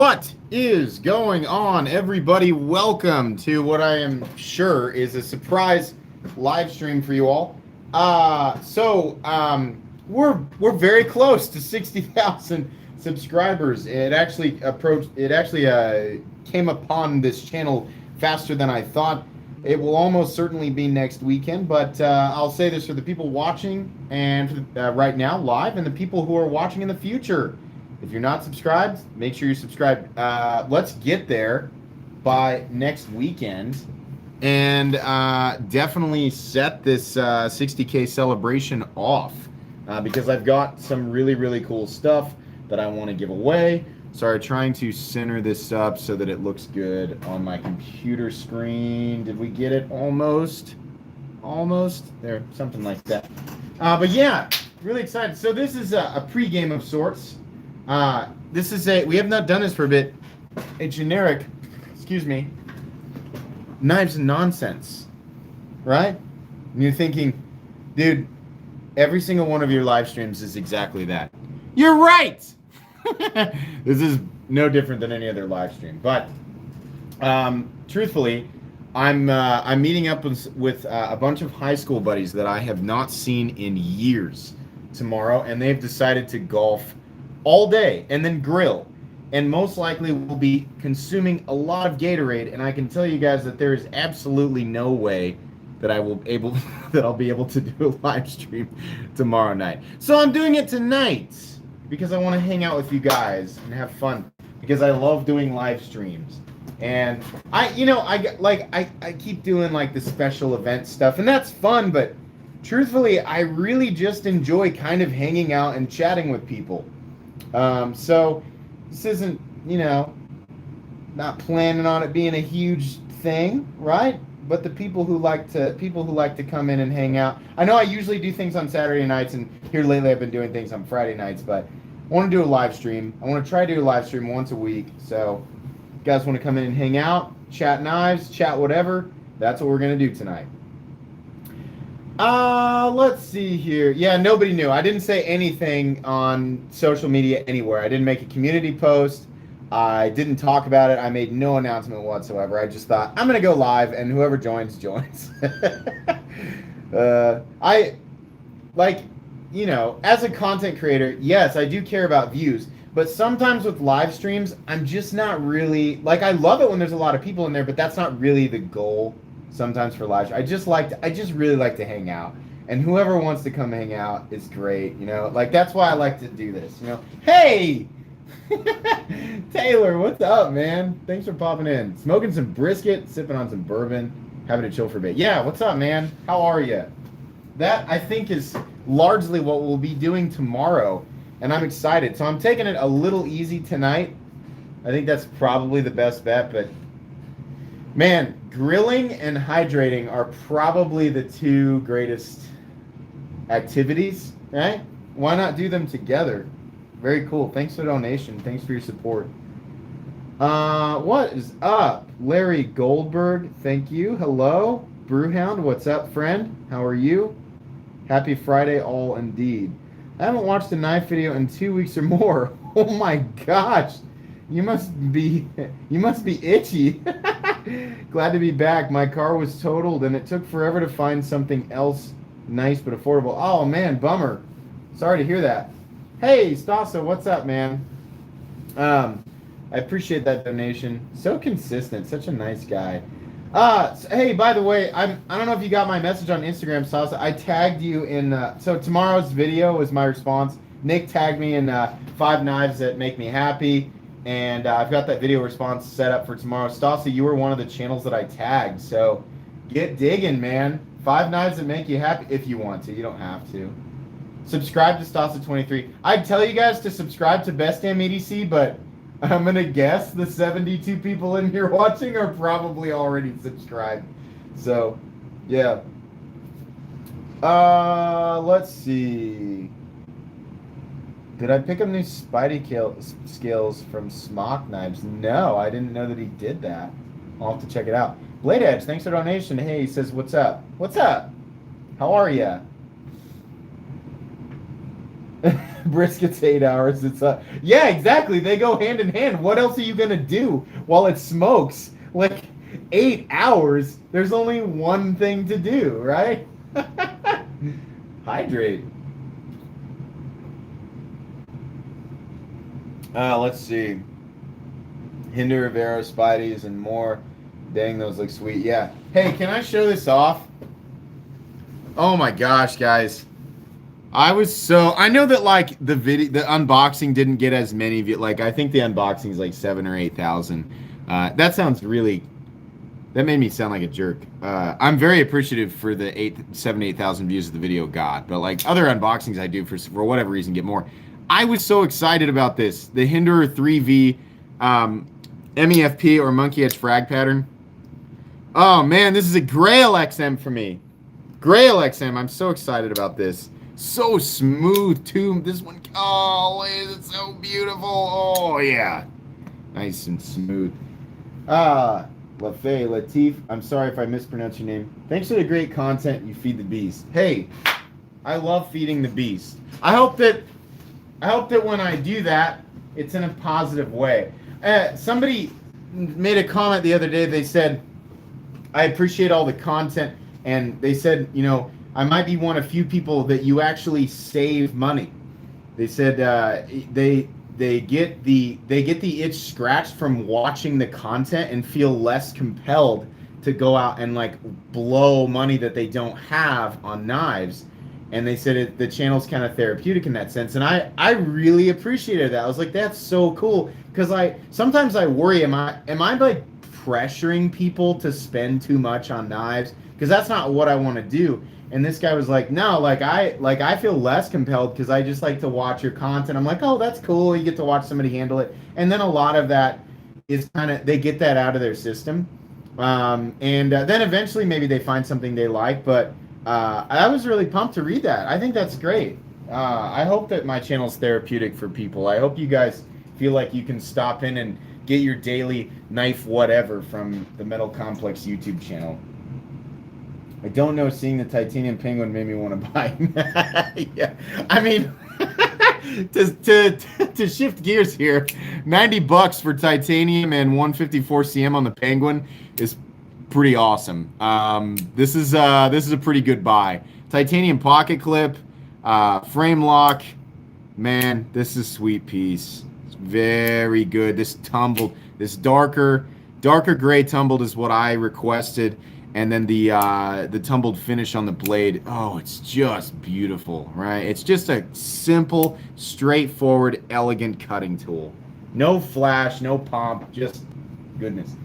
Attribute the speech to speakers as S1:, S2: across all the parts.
S1: What is going on, everybody? Welcome to what I am sure is a surprise live stream for you all. We're very close to 60,000 subscribers. It actually came upon this channel faster than I thought. It will almost certainly be next weekend, but I'll say this for the people watching and right now live, and the people who are watching in the future. If you're not subscribed, make sure you're subscribed. Let's get there by next weekend and definitely set this 60K celebration off because I've got some really, really cool stuff that I want to give away. Sorry, trying to center this up so that it looks good on my computer screen. Did we get it almost? Almost? There, something like that. But yeah, really excited. So this is a pregame of sorts. This is we have not done this for a bit, a generic, excuse me, knives and nonsense, right? And you're thinking, dude, every single one of your live streams is exactly that. You're right! This is no different than any other live stream, but truthfully, I'm meeting up with a bunch of high school buddies that I have not seen in years tomorrow, and they've decided to golf all day and then grill, and most likely will be consuming a lot of Gatorade. And I can tell you guys that there is absolutely no way that I'll be able to do a live stream tomorrow night. So I'm doing it tonight because I want to hang out with you guys and have fun, because I love doing live streams. And I keep doing like the special event stuff, and that's fun, but truthfully, I really just enjoy kind of hanging out and chatting with people. So this isn't, not planning on it being a huge thing, right? But the people who like to come in and hang out. I know I usually do things on Saturday nights, and here lately I've been doing things on Friday nights, but I want to do a live stream. I want to try to do a live stream once a week. So if you guys want to come in and hang out, chat knives, chat whatever, that's what we're going to do tonight. Let's see here. Yeah, nobody knew. I didn't say anything on social media anywhere. I didn't make a community post. I didn't talk about it. I made no announcement whatsoever. I just thought, I'm going to go live, and whoever joins, joins. As a content creator, yes, I do care about views. But sometimes with live streams, I'm just not really, I love it when there's a lot of people in there, but that's not really the goal. Sometimes for live, I just really like to hang out, and whoever wants to come hang out is great. That's why I like to do this. Hey, Taylor, what's up, man? Thanks for popping in. Smoking some brisket, sipping on some bourbon, having a chill for a bit. Yeah, what's up, man? How are you? That I think is largely what we'll be doing tomorrow, and I'm excited. So I'm taking it a little easy tonight. I think that's probably the best bet, but man, grilling and hydrating are probably the two greatest activities, right? Why not do them together? Very cool. Thanks for the donation. Thanks for your support. What is up? Larry Goldberg, thank you. Hello. Brewhound, what's up, friend? How are you? Happy Friday all indeed. I haven't watched a knife video in 2 weeks or more. Oh my gosh. You must be itchy. Glad to be back. My car was totaled, and it took forever to find something else nice but affordable. Oh, man, bummer. Sorry to hear that. Hey, Stasa, what's up, man? I appreciate that donation. So consistent. Such a nice guy. Hey, by the way, I don't know if you got my message on Instagram, Stasa. I tagged you in... so tomorrow's video was my response. Nick tagged me in 5 knives that make me happy. And I've got that video response set up for tomorrow. Stasi, you were one of the channels that I tagged, so get digging, man. 5 knives that make you happy if you want to. You don't have to. Subscribe to Stasi23. I'd tell you guys to subscribe to Best Damn EDC, but I'm going to guess the 72 people in here watching are probably already subscribed. So, yeah. Let's see. Did I pick up new Spidey skills from Smock Knives? No, I didn't know that he did that. I'll have to check it out. Blade Edge, thanks for the donation. Hey, he says, what's up? What's up? How are ya? Brisket's 8 hours. It's yeah, exactly. They go hand in hand. What else are you gonna do while it smokes? Like 8 hours. There's only one thing to do, right? Hydrate. Let's see. Hinder, Rivera, Spideys, and more. Dang, those look sweet. Yeah. Hey, can I show this off? Oh my gosh, guys. I know that like the unboxing didn't get as many like I think the unboxing is like 7,000 or 8,000. That made me sound like a jerk. I'm very appreciative for the 8,000 views of the video got, but like other unboxings I do for whatever reason get more. I was so excited about this. The Hinderer 3V MEFP or Monkey Edge frag pattern. Oh man, this is a Grail XM for me. Grail XM, I'm so excited about this. So smooth too. This one, oh, it's so beautiful. Oh yeah, nice and smooth. Lafay Latif, I'm sorry if I mispronounce your name. Thanks for the great content you feed the beast. Hey, I love feeding the beast. I hope that when I do that, it's in a positive way. Somebody made a comment the other day. They said, I appreciate all the content, and they said, you know, I might be one of few people that you actually save money. They said they get the itch scratched from watching the content and feel less compelled to go out and like blow money that they don't have on knives. And they said the channel's kind of therapeutic in that sense. And I really appreciated that. I was like, that's so cool. Because sometimes I worry, am I like pressuring people to spend too much on knives? Because that's not what I want to do. And this guy was like, no, I feel less compelled because I just like to watch your content. I'm like, oh, that's cool. You get to watch somebody handle it. And then a lot of that is they get that out of their system. Then eventually maybe they find something they like. But I was really pumped to read that. I think that's great. I hope that my channel is therapeutic for people. I hope you guys feel like you can stop in and get your daily knife whatever from the Metal Complex YouTube channel. I don't know, seeing the titanium penguin made me want to buy. Yeah, I mean, to shift gears here, $90 for titanium and 154 cm on the penguin is pretty awesome. This is a pretty good buy. Titanium pocket clip, frame lock. Man, this is a sweet piece. It's very good. This darker gray tumbled is what I requested. And then the tumbled finish on the blade, oh, it's just beautiful, right? It's just a simple, straightforward, elegant cutting tool. No flash, no pomp, just goodness.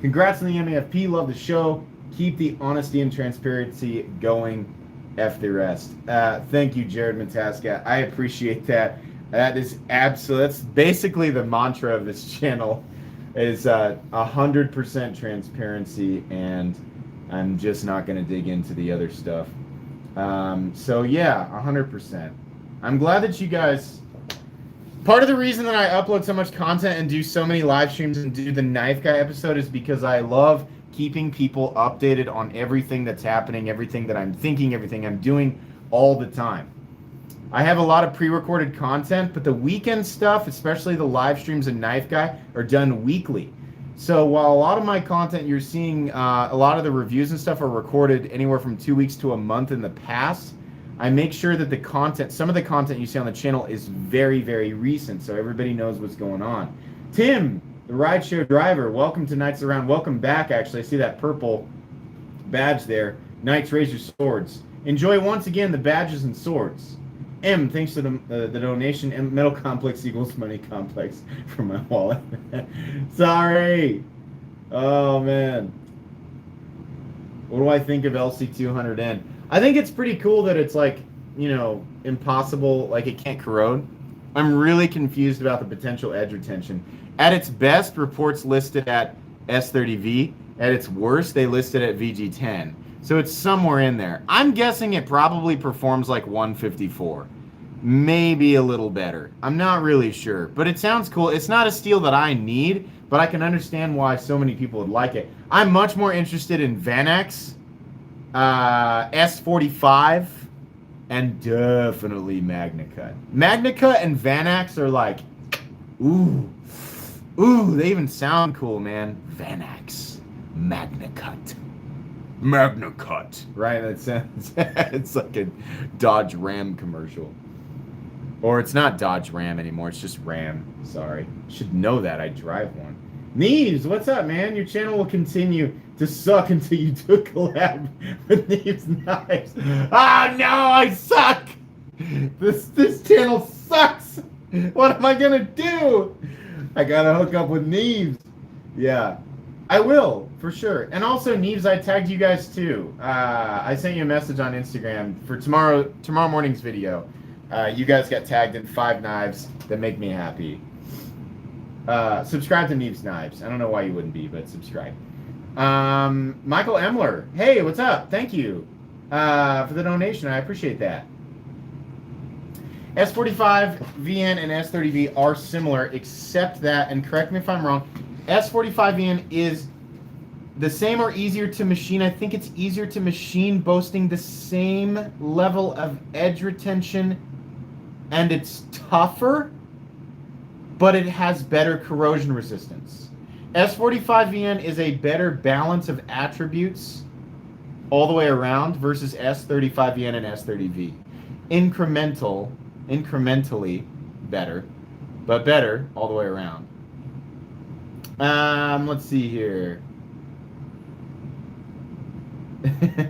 S1: Congrats on the MAFP, love the show. Keep the honesty and transparency going. F the rest. Thank you, Jared Mataska. I appreciate that. That's basically the mantra of this channel is 100% transparency, and I'm just not going to dig into the other stuff. So yeah, 100%. I'm glad that you guys... Part of the reason that I upload so much content and do so many live streams and do the Knife Guy episode is because I love keeping people updated on everything that's happening, everything that I'm thinking, everything I'm doing all the time. I have a lot of pre-recorded content, but the weekend stuff, especially the live streams and Knife Guy, are done weekly. So while a lot of my content you're seeing, a lot of the reviews and stuff are recorded anywhere from 2 weeks to a month in the past, I make sure that the content, some of the content you see on the channel is very, very recent, so everybody knows what's going on. Tim, the rideshare driver, welcome to Knights Around. Welcome back, actually. I see that purple badge there. Knights, raise your swords. Enjoy once again the badges and swords. M, thanks to the donation. M, Metal Complex equals Money Complex for my wallet. Sorry. Oh, man. What do I think of LC200N? I think it's pretty cool that it's like, you know, impossible, like it can't corrode. I'm really confused about the potential edge retention. At its best, reports listed at S30V. At its worst, they listed at VG10. So it's somewhere in there. I'm guessing it probably performs like 154. Maybe a little better. I'm not really sure. But it sounds cool. It's not a steel that I need, but I can understand why so many people would like it. I'm much more interested in Vanex, S45, And definitely MagnaCut. MagnaCut and Vanax are like, ooh, they even sound cool, man. Vanax, MagnaCut. Right? It's like a Dodge Ram commercial. Or it's not Dodge Ram anymore, it's just Ram. Sorry. Should know that, I drive one. Neves, what's up, man? Your channel will continue to suck until you do a collab with Neves Knives. Ah, no, I suck! This channel sucks! What am I gonna do? I gotta hook up with Neves. Yeah, I will, for sure. And also, Neves, I tagged you guys too. I sent you a message on Instagram for tomorrow morning's video. You guys got tagged in 5 knives that make me happy. Subscribe to Neves Knives. I don't know why you wouldn't be, but subscribe. Michael Emler. Hey, what's up? Thank you for the donation. I appreciate that. S45 VN and S30V are similar, except that, and correct me if I'm wrong, S45 VN is the same or easier to machine. I think it's easier to machine, boasting the same level of edge retention, and it's tougher, but it has better corrosion resistance. S45 VN is a better balance of attributes all the way around versus S35 VN and S30V. Incrementally better, but better all the way around. Let's see here.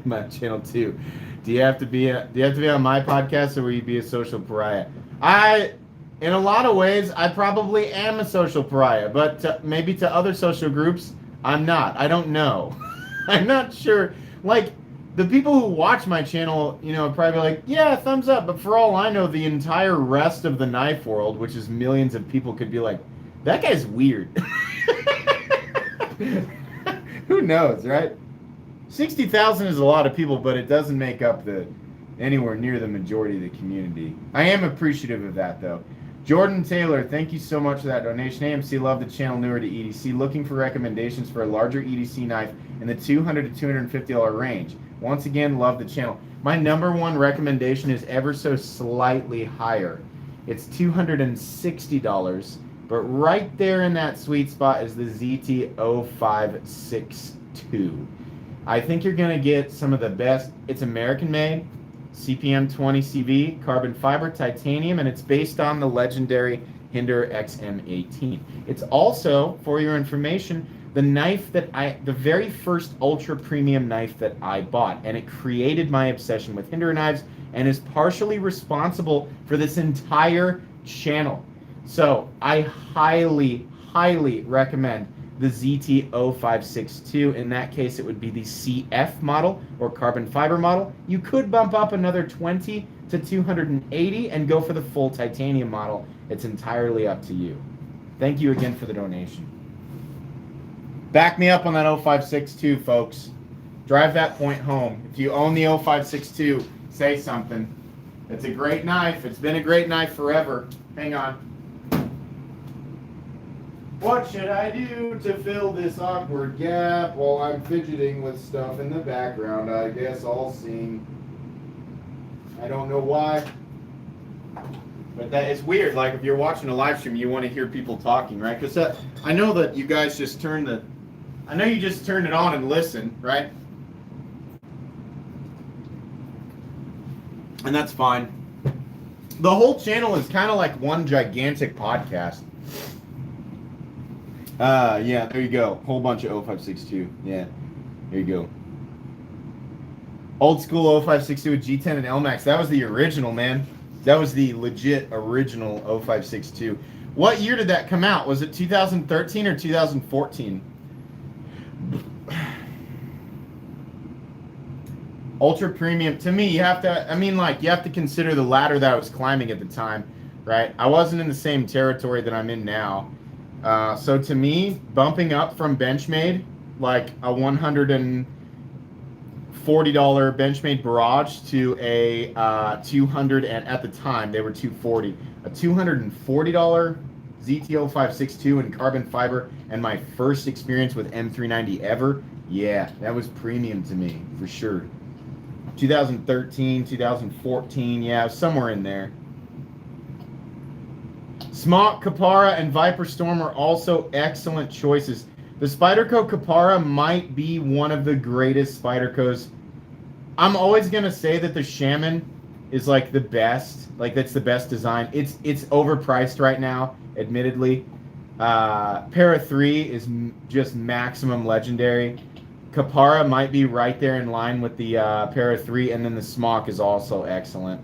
S1: My channel 2. Do you have to be on my podcast, or will you be a social pariah? In a lot of ways, I probably am a social pariah, but maybe to other social groups, I'm not. I don't know. I'm not sure. Like, the people who watch my channel, are probably like, yeah, thumbs up. But for all I know, the entire rest of the knife world, which is millions of people, could be like, that guy's weird. Who knows, right? 60,000 is a lot of people, but it doesn't make up anywhere near the majority of the community. I am appreciative of that, though. Jordan Taylor, thank you so much for that donation. AMC, love the channel, newer to EDC. Looking for recommendations for a larger EDC knife in the $200 to $250 range. Once again, love the channel. My number one recommendation is ever so slightly higher. It's $260, but right there in that sweet spot is the ZT0562. I think you're going to get some of the best. It's American made, CPM 20 CV, carbon fiber, titanium, and it's based on the legendary Hinder XM18. It's also, for your information, the knife the very first ultra premium knife that I bought, and it created my obsession with Hinder knives and is partially responsible for this entire channel. So I highly, highly recommend the ZT0562. In that case, it would be the CF model or carbon fiber model. You could bump up another 20 to 280 and go for the full titanium model. It's entirely up to you. Thank you again for the donation. Back me up on that 0562, folks. Drive that point home. If you own the 0562, say something. It's a great knife. It's been a great knife forever. Hang on. What should I do to fill this awkward gap while I'm fidgeting with stuff in the background? I guess I'll sing. I don't know why. But that is weird. Like, if you're watching a live stream, you want to hear people talking, right? Because I know that you guys just turned it on and listen, right? And that's fine. The whole channel is kind of like one gigantic podcast. Yeah, there you go. Whole bunch of 0562. Yeah, there you go. Old school 0562 with G10 and LMAX. That was the original, man. That was the legit original 0562. What year did that come out? Was it 2013 or 2014? Ultra premium. To me, you have to consider the ladder that I was climbing at the time, right? I wasn't in the same territory that I'm in now. So to me, bumping up from Benchmade, like a $140 Benchmade Barrage to a 200, and at the time they were $240, a $240 ZT0562 in carbon fiber, and my first experience with M390 ever, yeah, that was premium to me for sure. 2013, 2014, yeah, somewhere in there. Smock, Kapara, and Viper Storm are also excellent choices. The Spyderco Kapara might be one of the greatest Spydercos. I'm always gonna say that the Shaman is like the best. Like that's the best design. It's overpriced right now, admittedly. Para 3 is just maximum legendary. Kapara might be right there in line with the Para 3, and then the Smock is also excellent.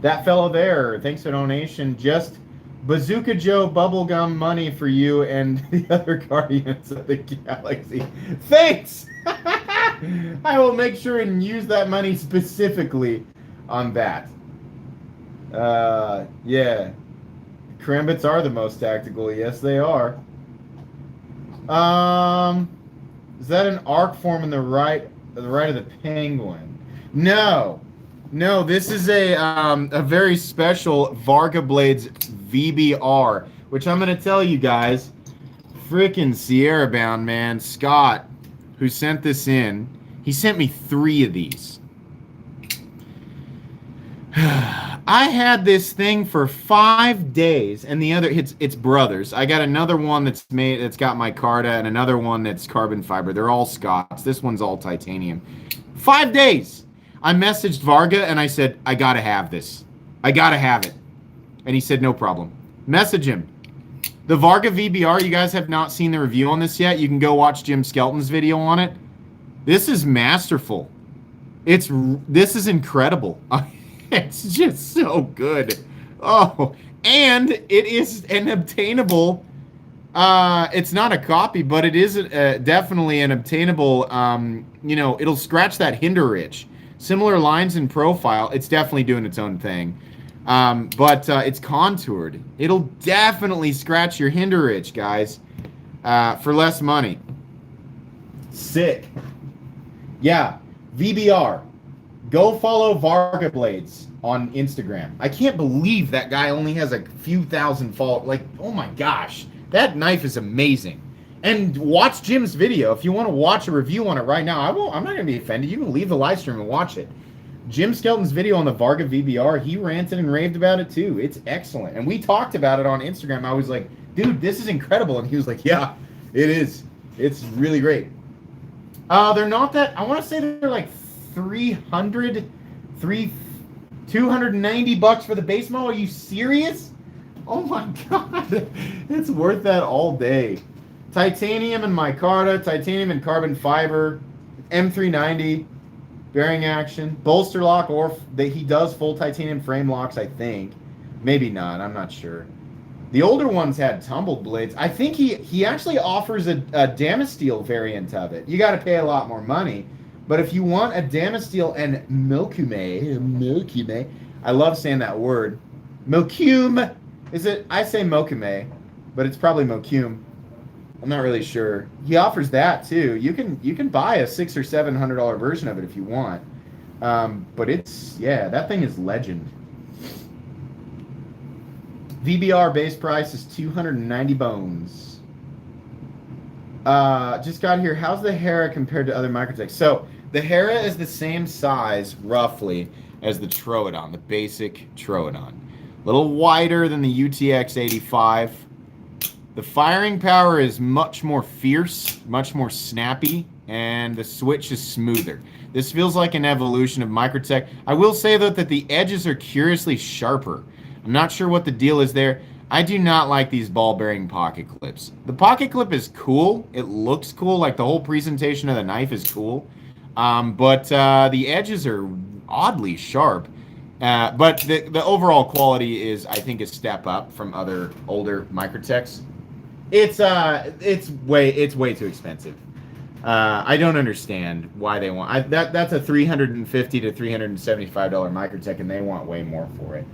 S1: That fellow there, thanks for donation. Just Bazooka Joe bubblegum money for you and the other Guardians of the Galaxy. Thanks! I will make sure and use that money specifically on that. Yeah. Karambits are the most tactical. Yes, they are. Is that an arc form in the right of the penguin? No. No, this is a very special Varga Blades VBR, which I'm going to tell you guys, freaking Sierra Bound, man, Scott, who sent this in, he sent me 3 of these. I had this thing for 5 days, and the other, it's brothers. I got another one that's got micarta, and another one that's carbon fiber. They're all Scots. This one's all titanium. 5 days. I messaged Varga and I said, I gotta have this. I gotta have it. And he said, no problem. Message him. The Varga VBR, you guys have not seen the review on this yet. You can go watch Jim Skelton's video on it. This is masterful. This is incredible. It's just so good. Oh, and it is an obtainable, it's not a copy, but it is definitely an obtainable, it'll scratch that hinder itch. Similar lines in profile. It's definitely doing its own thing. But it's contoured. It'll definitely scratch your hinder itch, guys, for less money. Sick. Yeah, VBR. Go follow Varga Blades on Instagram. I can't believe that guy only has a few thousand followers. Like, oh my gosh. That knife is amazing. And watch Jim's video. If you want to watch a review on it right now, I'm not going to be offended. You can leave the live stream and watch it. Jim Skelton's video on the Varga VBR, he ranted and raved about it too. It's excellent. And we talked about it on Instagram. I was like, dude, this is incredible. And he was like, yeah, it is. It's really great. They're not that, I want to say they're like 290 bucks for the base model. Are you serious? Oh my God. It's worth that all day. Titanium and micarta, titanium and carbon fiber, M390, bearing action, bolster lock, or he does full titanium frame locks, I think. Maybe not, I'm not sure. The older ones had tumbled blades. I think he actually offers a Damasteel variant of it. You got to pay a lot more money, but if you want a Damasteel and Mokume, I love saying that word. Mokume, I say Mokume, but it's probably Mokume. I'm not really sure. He offers that too. You can buy a $600 or $700 version of it if you want. But that thing is legend. VBR base price is 290 bones. Just got here. How's the Hera compared to other Microtechs? So the Hera is the same size, roughly, as the Troodon, the basic Troodon. A little wider than the UTX 85. The firing power is much more fierce, much more snappy, and the switch is smoother. This feels like an evolution of Microtech. I will say, though, that the edges are curiously sharper. I'm not sure what the deal is there. I do not like these ball-bearing pocket clips. The pocket clip is cool. It looks cool. Like, the whole presentation of the knife is cool. But the edges are oddly sharp. But the overall quality is, I think, a step up from other older Microtechs. It's way too expensive. I don't understand why they want that's a $350 to $375 Microtech, and they want way more for it.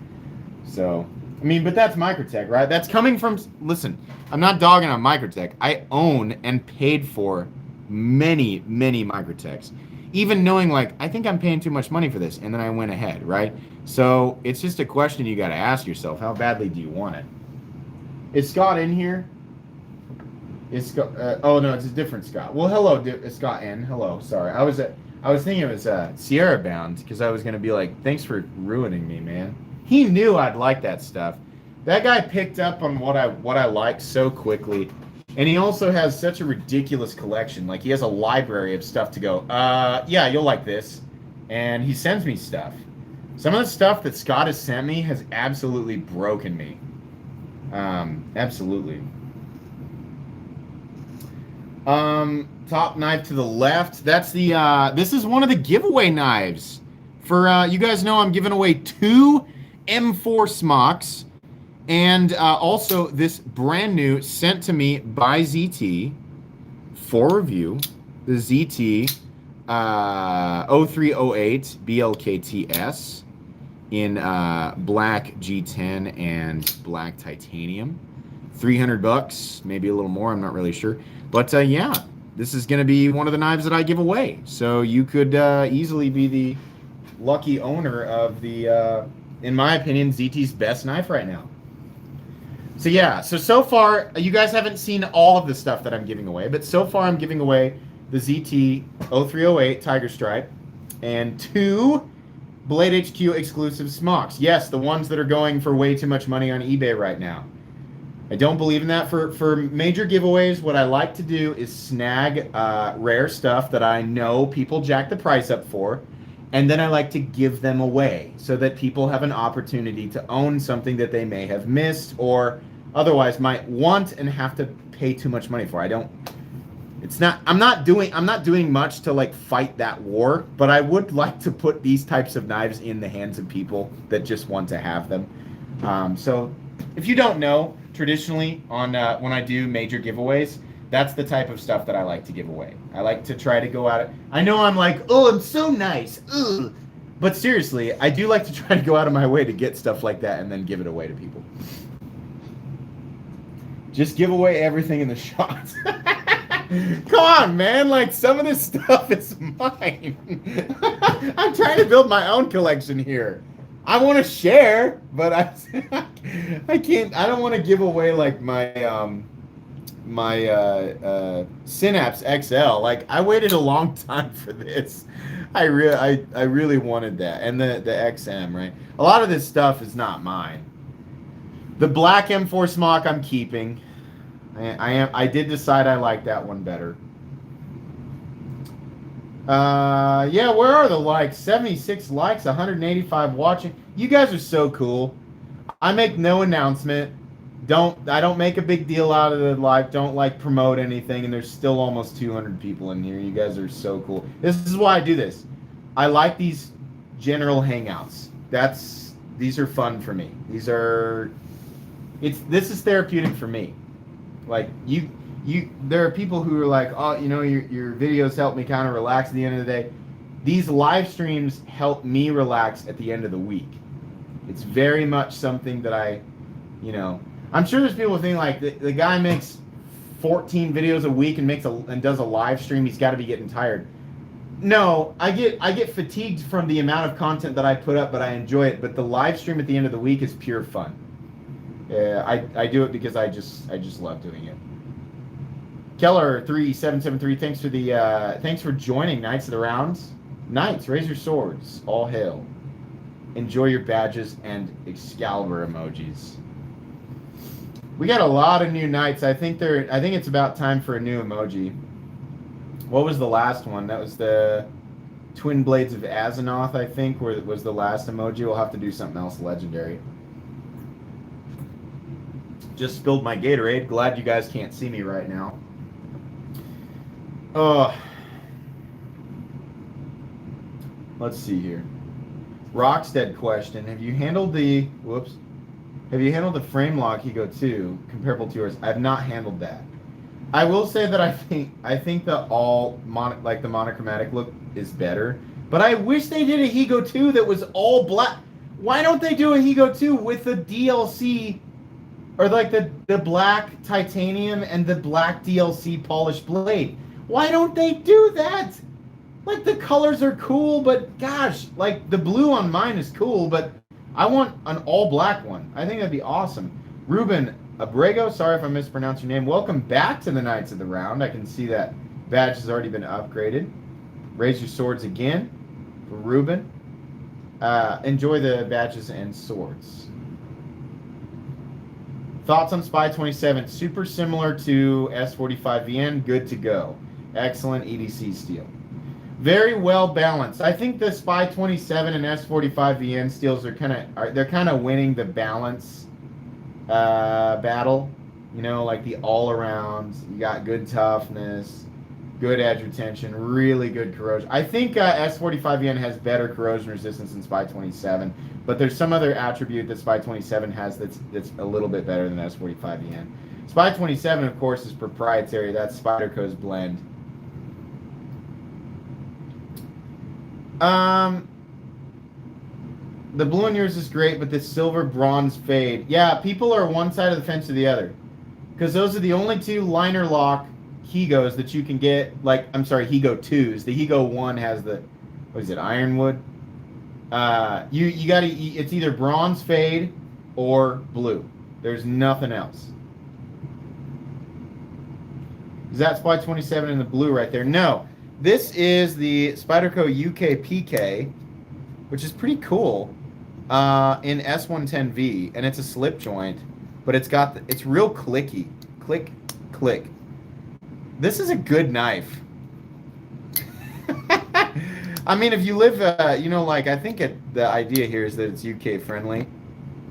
S1: So, I mean, but that's Microtech, right? That's coming from. Listen, I'm not dogging on Microtech. I own and paid for many Microtechs, even knowing like I think I'm paying too much money for this, and then I went ahead, right? So it's just a question you got to ask yourself: how badly do you want it? Is Scott in here? Is Scott? Oh no, it's a different Scott. Well, hello, Scott N. Hello, sorry. I I was thinking it was Sierra Bound because I was gonna be like, thanks for ruining me, man. He knew I'd like that stuff. That guy picked up on what I liked so quickly, and he also has such a ridiculous collection. Like he has a library of stuff to go. Yeah, you'll like this, and he sends me stuff. Some of the stuff that Scott has sent me has absolutely broken me. Absolutely. Top knife to the left. That's the, this is one of the giveaway knives. For, you guys know I'm giving away 2 M4 smocks. And also this brand new sent to me by ZT for review. The ZT 0308 BLKTS in black G10 and black titanium. $300, maybe a little more, I'm not really sure. But yeah, this is going to be one of the knives that I give away. So you could easily be the lucky owner of the, in my opinion, ZT's best knife right now. So yeah, so far, you guys haven't seen all of the stuff that I'm giving away, but so far I'm giving away the ZT 0308 Tiger Stripe and 2 Blade HQ exclusive smocks. Yes, the ones that are going for way too much money on eBay right now. I don't believe in that. For major giveaways, what I like to do is snag rare stuff that I know people jack the price up for, and then I like to give them away so that people have an opportunity to own something that they may have missed or otherwise might want and have to pay too much money for. I'm not doing much to like fight that war, but I would like to put these types of knives in the hands of people that just want to have them. So if you don't know, traditionally on when I do major giveaways, that's the type of stuff that I like to give away. I like to try to go out it. I know I'm like, oh, I'm so nice. Ugh. But seriously, I do like to try to go out of my way to get stuff like that and then give it away to people. Just give away everything in the shots. Come on, man. Like, some of this stuff is mine. I'm trying to build my own collection here. I want to share, but I can't. I don't want to give away like my Synapse XL. Like, I waited a long time for this. I really wanted that, and the XM, right? A lot of this stuff is not mine. The black M4 smock I'm keeping. I did decide I like that one better. Yeah, where are the likes? 76 likes, 185 watching. You guys are so cool. I make no announcement. I don't make a big deal out of the live. Don't like promote anything, and there's still almost 200 people in here. You guys are so cool. This is why I do this. I like these general hangouts. These are fun for me. This is therapeutic for me. Like there are people who are like, oh, you know, your videos help me kind of relax at the end of the day. These live streams help me relax at the end of the week. It's very much something that I'm sure there's people who think like the guy makes 14 videos a week and does a live stream. He's got to be getting tired. No, I get fatigued from the amount of content that I put up, but I enjoy it. But the live stream at the end of the week is pure fun. I do it because I just love doing it. Keller 3773, thanks for joining Knights of the Rounds. Knights, raise your swords, all hail. Enjoy your badges and Excalibur emojis. We got a lot of new knights. I think it's about time for a new emoji. What was the last one? That was the Twin Blades of Azeroth, I think, where it was the last emoji. We'll have to do something else legendary. Just spilled my Gatorade. Glad you guys can't see me right now. Let's see here. Rockstead question. Have you handled the frame lock Ego 2 comparable to yours? I've not handled that. I will say that I think the the monochromatic look is better. But I wish they did a Higo 2 that was all black. Why don't they do a Higo 2 with the DLC or like the black titanium and the black DLC polished blade? Why don't they do that? Like, the colors are cool, but gosh, like the blue on mine is cool, but I want an all black one. I think that'd be awesome. Ruben Abrego, sorry if I mispronounced your name. Welcome back to the Knights of the Round. I can see that badge has already been upgraded. Raise your swords again for Ruben. Enjoy the badges and swords. Thoughts on Spy 27? Super similar to S45VN. Good to go. Excellent EDC steel. Very well balanced. I think the Spy 27 and S45VN steels are kind of winning the balance battle. You know, like the all around. You got good toughness, good edge retention, really good corrosion. I think S45VN has better corrosion resistance than Spy 27, but there's some other attribute that Spy 27 has that's a little bit better than S45VN. Spy 27, of course, is proprietary. That's Spyderco's blend. The blue on yours is great, but this silver bronze fade. Yeah, people are one side of the fence or the other, because those are the only two liner lock Higos that you can get. Like, I'm sorry, Higo 2s. The Higo 1 has the, what is it, ironwood? You gotta, it's either bronze fade or blue. There's nothing else. Is that Spy 27 in the blue right there? No. This is the Spyderco UK PK, which is pretty cool, in S110V, and it's a slip joint, but it's real clicky. Click, click. This is a good knife. I mean, if you live, you know, like, I think the idea here is that it's UK friendly.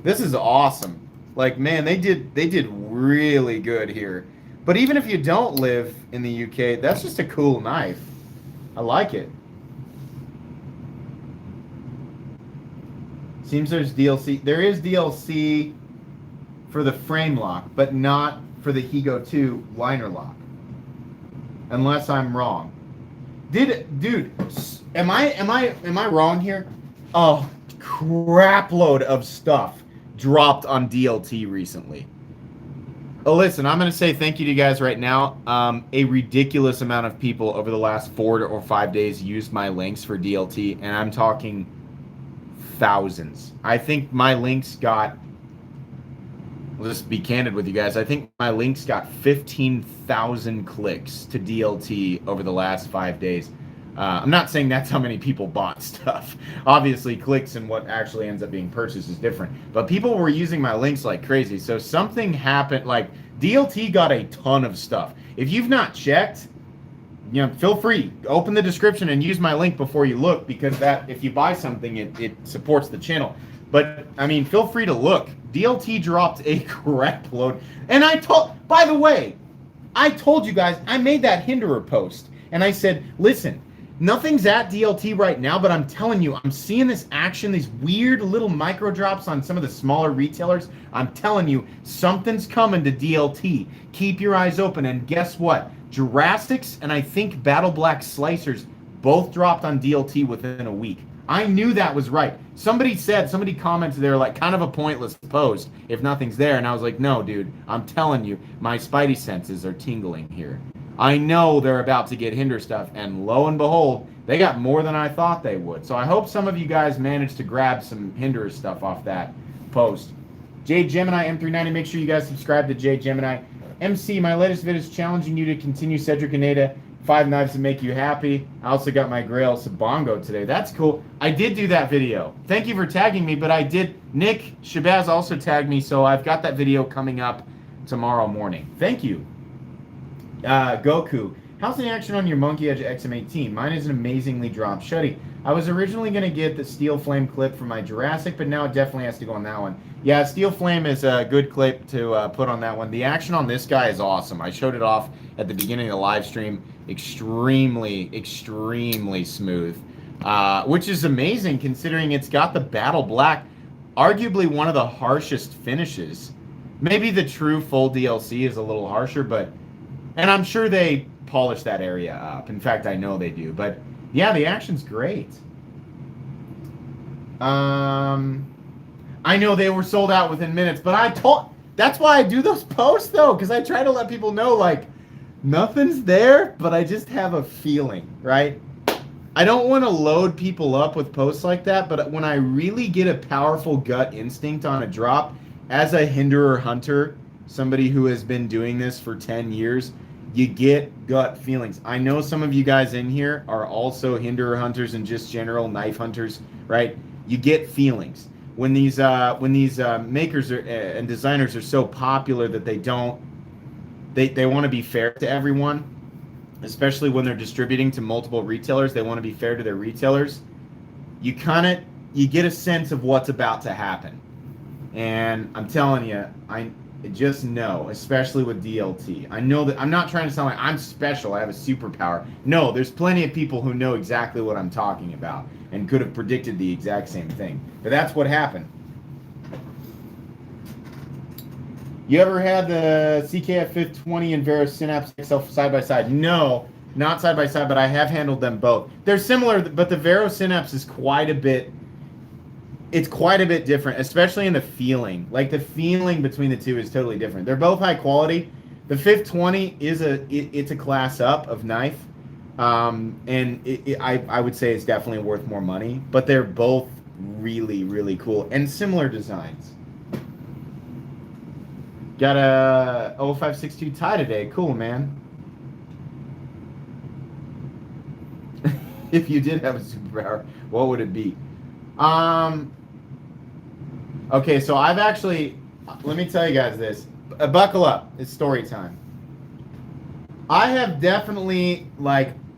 S1: This is awesome. Like, man, they did really good here. But even if you don't live in the UK, that's just a cool knife. I like it. Seems there's DLC. There is DLC for the frame lock, but not for the Higo 2 liner lock. Unless I'm wrong. Dude, am I wrong here? Oh, crap load of stuff dropped on DLT recently. Oh, listen, I'm going to say thank you to you guys right now. A ridiculous amount of people over the last 4 or 5 days used my links for DLT, and I'm talking thousands. I think my links got, I'll just be candid with you guys, I think my links got 15,000 clicks to DLT over the last 5 days. I'm not saying that's how many people bought stuff. Obviously, clicks and what actually ends up being purchased is different. But people were using my links like crazy. So something happened. Like, DLT got a ton of stuff. If you've not checked, you know, feel free. Open the description and use my link before you look, because that, if you buy something, it supports the channel. But, I mean, feel free to look. DLT dropped a crap load. And by the way, I told you guys, I made that Hinderer post. And I said, listen, nothing's at DLT right now, but I'm telling you, I'm seeing this action, these weird little micro drops on some of the smaller retailers. I'm telling you, something's coming to DLT. Keep your eyes open. And guess what? Jurassics and I think Battle Black Slicers both dropped on DLT within a week. I knew that was right. Somebody commented, they're like, kind of a pointless post if nothing's there. And I was like, no, dude, I'm telling you, my spidey senses are tingling here. I know they're about to get Hinder stuff, and lo and behold, they got more than I thought they would. So I hope some of you guys managed to grab some Hinder stuff off that post. Jade Gemini M390, make sure you guys subscribe to Jade Gemini. MC, my latest vid is challenging you to continue Cedric Aneda, 5 knives to make you happy. I also got my Grail Sabongo today. That's cool. I did do that video. Thank you for tagging me, but I did. Nick Shabazz also tagged me, so I've got that video coming up tomorrow morning. Thank you. Goku, how's the action on your Monkey Edge XM18? Mine is an amazingly dropped shutty. I was originally going to get the Steel Flame clip for my Jurassic, but now it definitely has to go on that one. Yeah, Steel Flame is a good clip to put on that one. The action on this guy is awesome. I showed it off at the beginning of the live stream. Extremely, extremely smooth, which is amazing considering it's got the Battle Black, arguably one of the harshest finishes. Maybe the true full DLC is a little harsher, but... And I'm sure they polish that area up. In fact, I know they do. But, yeah, the action's great. I know they were sold out within minutes, but that's why I do those posts, though, because I try to let people know, like, nothing's there, but I just have a feeling, right? I don't want to load people up with posts like that, but when I really get a powerful gut instinct on a drop, as a Hinderer hunter, somebody who has been doing this for 10 years, You get gut feelings. I know some of you guys in here are also hinderer hunters and just general knife hunters, right? You get feelings when these makers and designers are so popular that they want to be fair to everyone, especially when they're distributing to multiple retailers. They want to be fair to their retailers. You get a sense of what's about to happen, and I'm telling you, I just know, especially with DLT. I know that I'm not trying to sound like I'm special. I have a superpower. No, there's plenty of people who know exactly what I'm talking about and could have predicted the exact same thing. But that's what happened. You ever had the CKF 520 and Vero Synapse XL side by side? No, not side by side, but I have handled them both. They're similar, but the Vero Synapse is quite a bit different, especially in the feeling. Like the feeling between the two is totally different. They're both high quality. The 520 is it's a class up of knife, and I would say it's definitely worth more money. But they're both really, really cool and similar designs. Got a 0562 tie today. Cool, man. If you did have a superpower, what would it be? Okay, so I've actually, let me tell you guys this. Buckle up. It's story time. I have definitely,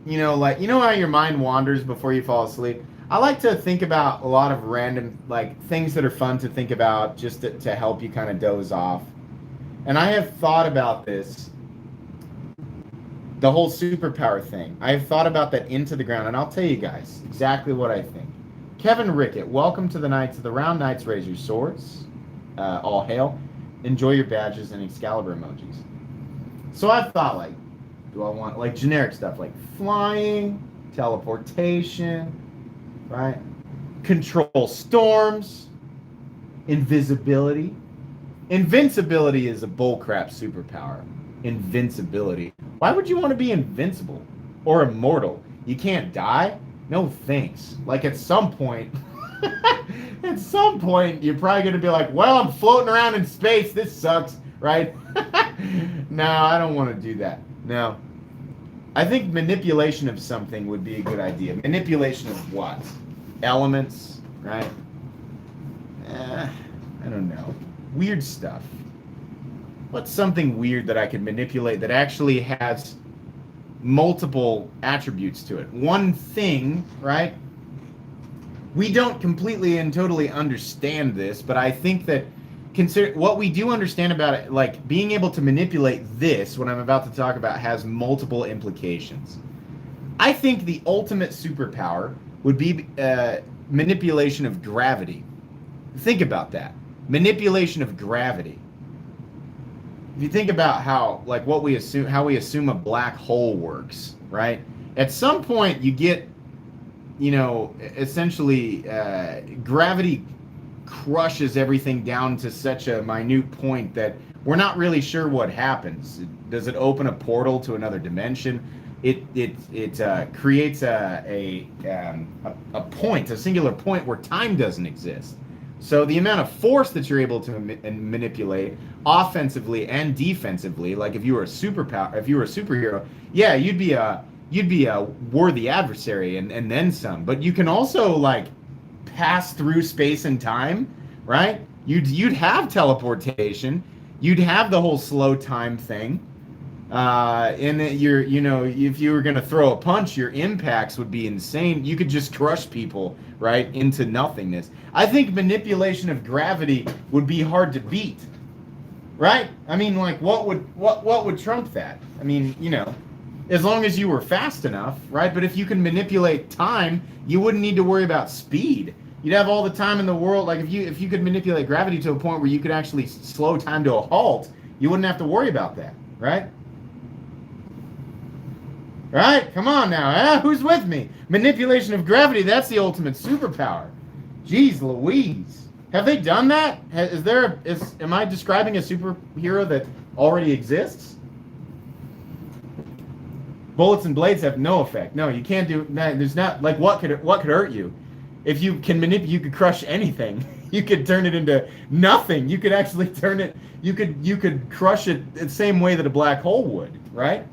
S1: you know how your mind wanders before you fall asleep? I like to think about a lot of random, things that are fun to think about just to help you kind of doze off. And I have thought about this, the whole superpower thing. I have thought about that into the ground, and I'll tell you guys exactly what I think. Kevin Rickett, welcome to the Knights of the Round. Knights, raise your swords. All hail. Enjoy your badges and Excalibur emojis. So I've thought, do I want, generic stuff, like flying, teleportation, right? Control storms, invisibility. Invincibility is a bullcrap superpower. Invincibility. Why would you want to be invincible or immortal? You can't die? No thanks. At some point, you're probably going to be like, well, I'm floating around in space. This sucks, right? No, I don't want to do that. No. I think manipulation of something would be a good idea. Manipulation of what? Elements, right? I don't know. Weird stuff. What's something weird that I could manipulate that actually has multiple attributes to it? One thing, right? We don't completely and totally understand this, but I think that what we do understand about it, being able to manipulate this, what I'm about to talk about, has multiple implications. I think the ultimate superpower would be manipulation of gravity. Think about that. Manipulation of gravity. If you think about how, how we assume a black hole works, right? At some point, you get, essentially, gravity crushes everything down to such a minute point that we're not really sure what happens. Does it open a portal to another dimension? It creates a point, a singular point where time doesn't exist. So the amount of force that you're able to manipulate offensively and defensively, if you were a superhero, yeah, you'd be a worthy adversary and then some. But you can also pass through space and time, right? You'd have teleportation, you'd have the whole slow time thing. And if you were going to throw a punch, your impacts would be insane. You could just crush people right into nothingness. I think manipulation of gravity would be hard to beat, right? I mean, what would trump that? I mean, as long as you were fast enough, right? But if you can manipulate time, you wouldn't need to worry about speed. You'd have all the time in the world. If you could manipulate gravity to a point where you could actually slow time to a halt, you wouldn't have to worry about that, right? Right? Come on now. Who's with me? Manipulation of gravity, that's the ultimate superpower. Jeez Louise. Have they done that? Am I describing a superhero that already exists? Bullets and blades have no effect. No, you can't do that. There's not, what could hurt you? If you can manipulate, you could crush anything. You could turn it into nothing. You could actually turn it, you could crush it the same way that a black hole would, right?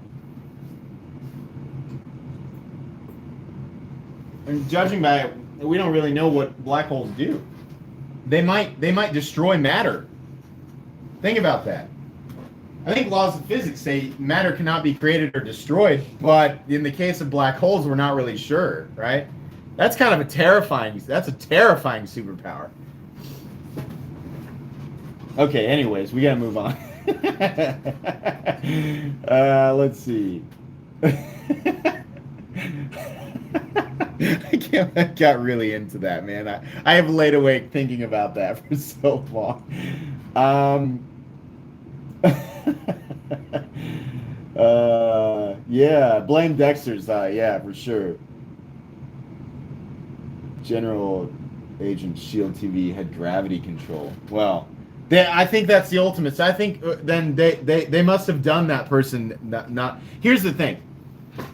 S1: And judging by it, we don't really know what black holes do. They might destroy matter. Think about that. I think laws of physics say matter cannot be created or destroyed, but in the case of black holes, we're not really sure, right? That's kind of a terrifying superpower. Okay, anyways, we gotta move on. Let's see. I got really into that, man. I have laid awake thinking about that for so long. Yeah, blame Dexter's yeah, for sure. General Agent Shield TV had gravity control. Well, I think that's the ultimate. So I think then they must have done that person not. Here's the thing.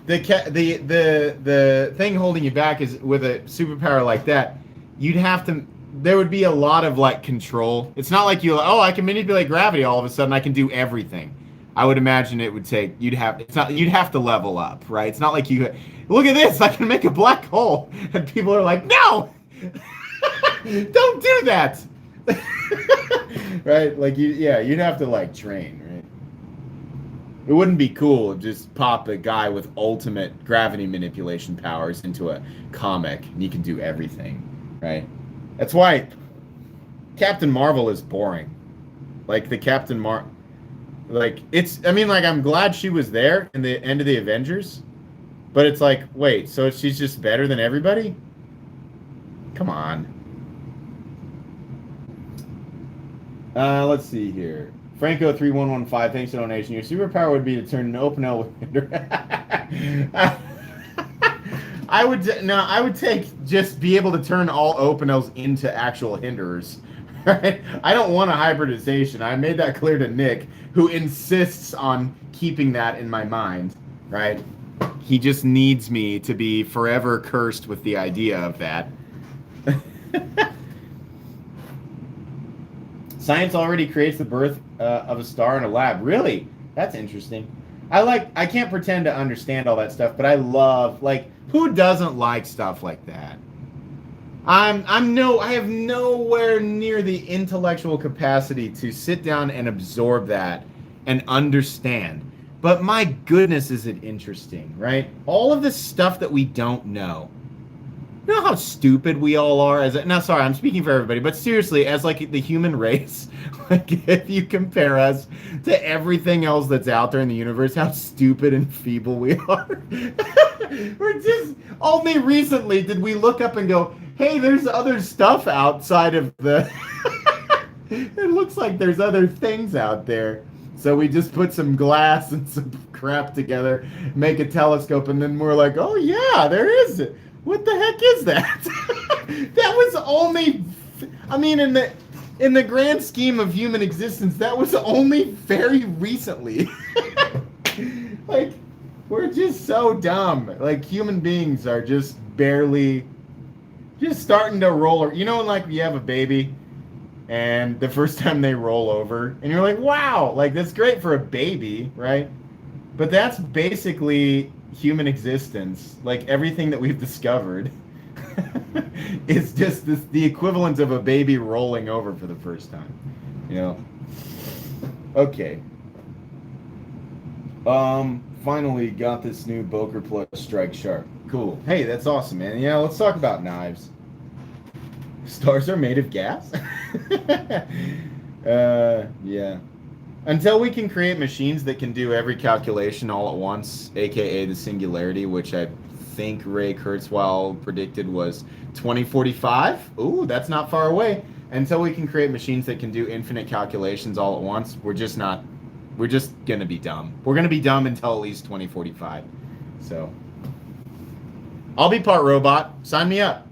S1: The thing holding you back is with a superpower like that, you'd have to. There would be a lot of like control. It's not like I can manipulate gravity all of a sudden. I can do everything. I would imagine it would take. You'd have to level up, right? It's not like you look at this. I can make a black hole, and people are like, no, don't do that, right? Like you'd have to like train, right? It wouldn't be cool to just pop a guy with ultimate gravity manipulation powers into a comic and he can do everything, right? That's why Captain Marvel is boring. Like the I'm glad she was there in the end of the Avengers, but it's like, wait, so she's just better than everybody? Come on. Let's see here. Franco3115, thanks for the donation. Your superpower would be to turn an open L with I would take just be able to turn all open L's into actual hinderers. Right? I don't want a hybridization. I made that clear to Nick, who insists on keeping that in my mind, right? He just needs me to be forever cursed with the idea of that. Science already creates the birth of a star in a lab. Really? That's interesting. I can't pretend to understand all that stuff, but I love, like, who doesn't like stuff like that? I have nowhere near the intellectual capacity to sit down and absorb that and understand. But my goodness, is it interesting, right? All of this stuff that we don't know. You know how stupid we all are sorry, I'm speaking for everybody, but seriously, as like the human race, like if you compare us to everything else that's out there in the universe, how stupid and feeble we are. We're just only recently did we look up and go, hey, there's other stuff outside of the it looks like there's other things out there. So we just put some glass and some crap together, make a telescope, and then we're like, oh yeah, there is it. What the heck is that? That was only, in the grand scheme of human existence, that was only very recently. Like, we're just so dumb. Like, human beings are just barely, just starting to roll. You know, when, like, you have a baby, and the first time they roll over, and you're like, wow, like, that's great for a baby, right? But that's basically human existence. Like everything that we've discovered is just the equivalent of a baby rolling over for the first time, you know. Okay, finally got this new Boker Plus Strike Sharp. Cool. Hey, that's awesome, man. Yeah, let's talk about knives. Stars are made of gas. Yeah. Until we can create machines that can do every calculation all at once, aka the singularity, which I think Ray Kurzweil predicted was 2045. Ooh, that's not far away. Until we can create machines that can do infinite calculations all at once, we're just gonna be dumb. We're gonna be dumb until at least 2045. So, I'll be part robot. Sign me up.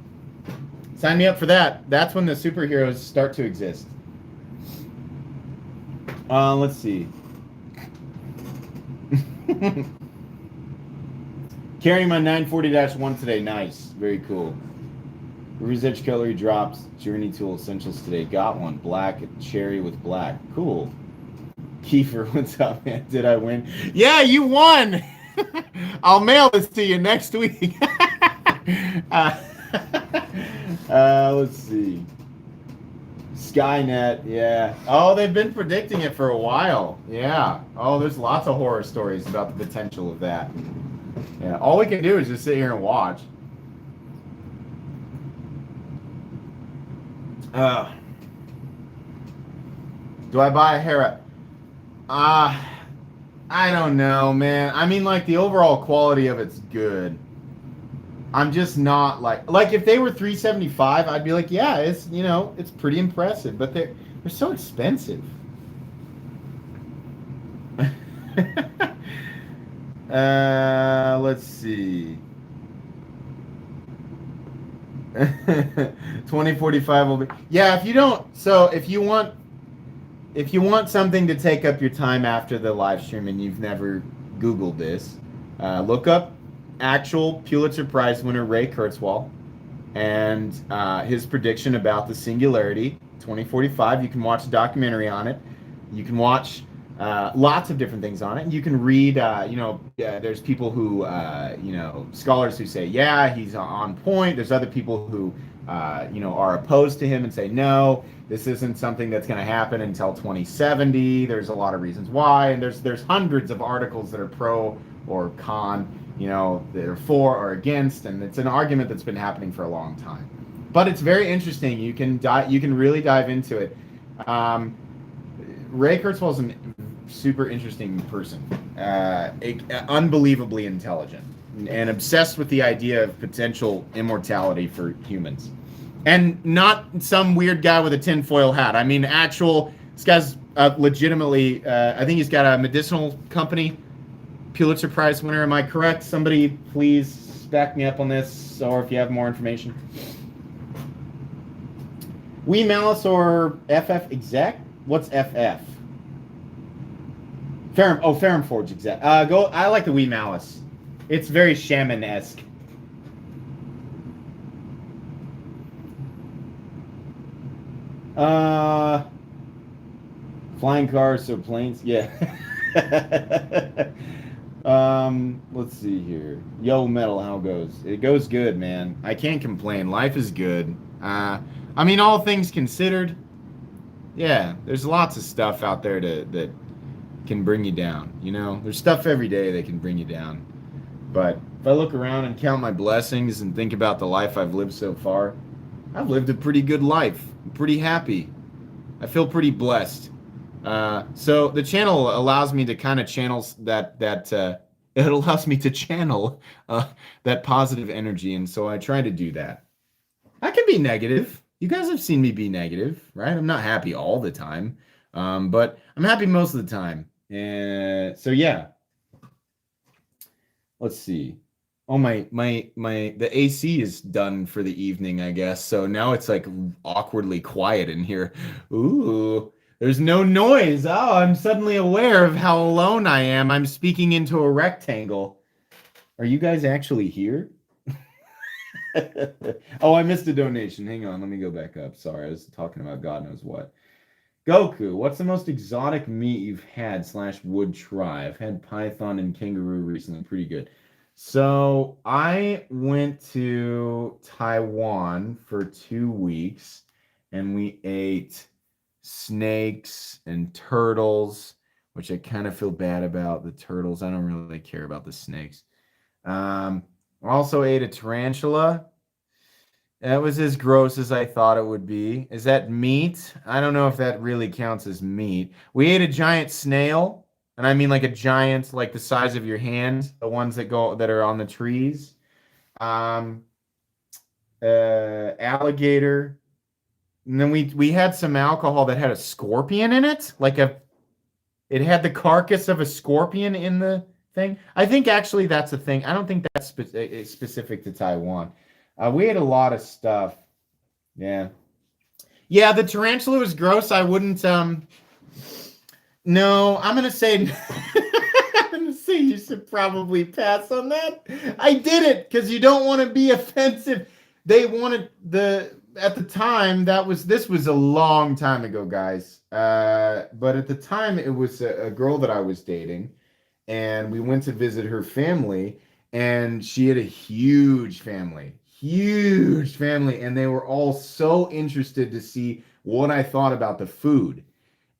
S1: Sign me up for that. That's when the superheroes start to exist. Let's see. Carrying my 940-1 today. Nice. Very cool. River's Edge Cutlery drops. Journey Tool Essentials today. Got one. Black. Cherry with black. Cool. Kiefer, what's up, man? Did I win? Yeah, you won! I'll mail this to you next week. uh, let's see. Skynet, yeah. Oh, they've been predicting it for a while. Yeah. Oh, there's lots of horror stories about the potential of that. Yeah. All we can do is just sit here and watch. Do I buy a hair? I don't know, man. I mean, like the overall quality of it's good. I'm just not like if they were 375, I'd be like, yeah, it's it's pretty impressive, but they're so expensive. Let's see. 2045 will be. Yeah, if you want something to take up your time after the live stream and you've never Googled this, look up actual Pulitzer Prize winner Ray Kurzweil and his prediction about the singularity 2045. You can watch a documentary on it. You can watch lots of different things on it. You can read, there's people who, scholars who say, yeah, he's on point. There's other people who, are opposed to him and say, no, this isn't something that's going to happen until 2070. There's a lot of reasons why. And there's hundreds of articles that are pro or con, that are for or against. And it's an argument that's been happening for a long time. But it's very interesting. You can really dive into it. Ray Kurzweil is a super interesting person, unbelievably intelligent, and obsessed with the idea of potential immortality for humans. And not some weird guy with a tinfoil hat. I mean, this guy's legitimately, I think he's got a medicinal company, Pulitzer Prize winner. Am I correct? Somebody please back me up on this, or if you have more information. We Malice or FF exec? What's FF? Ferrum Forge exec. I like the Wee Malice. It's very shaman-esque. Flying cars or planes? Yeah. Let's see here. Yo, Metal, how it goes? It goes good, man. I can't complain. Life is good. I mean, all things considered, yeah, there's lots of stuff out there that can bring you down. There's stuff every day that can bring you down. But if I look around and count my blessings and think about the life I've lived so far, I've lived a pretty good life. I'm pretty happy. I feel pretty blessed. So the channel allows me to kind of channel it allows me to channel that positive energy, and so I try to do that. I can be negative. You guys have seen me be negative, right? I'm not happy all the time, but I'm happy most of the time. So yeah. Let's see. Oh, the AC is done for the evening, I guess. So now it's like awkwardly quiet in here. Ooh, there's no noise. Oh, I'm suddenly aware of how alone I am. I'm speaking into a rectangle. Are you guys actually here? Oh, I missed a donation. Hang on, let me go back up. Sorry, I was talking about God knows what. Goku, what's the most exotic meat you've had / would try? I've had python and kangaroo recently. Pretty good. So I went to Taiwan for 2 weeks, and we ate snakes and turtles, which I kind of feel bad about the turtles. I don't really care about the snakes. I also ate a tarantula. That was as gross as I thought it would be. Is that meat? I don't know if that really counts as meat. We ate a giant snail, and I mean like a giant, like the size of your hand, the ones that are on the trees. Alligator. And then we had some alcohol that had a scorpion in it, it had the carcass of a scorpion in the thing. I think actually that's a thing. I don't think that's specific to Taiwan. We ate a lot of stuff. Yeah. Yeah, the tarantula was gross. I wouldn't, no, I'm going to say, you should probably pass on that. I did it because you don't want to be offensive. They wanted at the time, this was a long time ago, guys. But at the time, it was a girl that I was dating, and we went to visit her family. and she had a huge family, and they were all so interested to see what I thought about the food.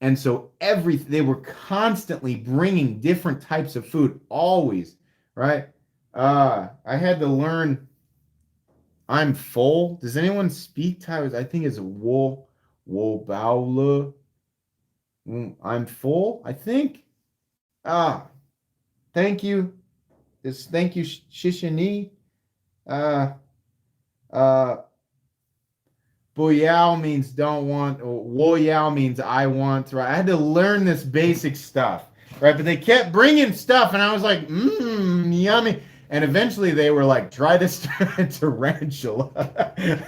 S1: And so they were constantly bringing different types of food, always, right? I had to learn I'm full. Does anyone speak Thai? I think it's wo baola. I'm full, I think. Ah, thank you. Thank you, Shishani. Uh uh Boyao means don't want, or Woyao means I want, right? I had to learn this basic stuff, right? But they kept bringing stuff, and I was like, yummy. And eventually they were like, try this tarantula. And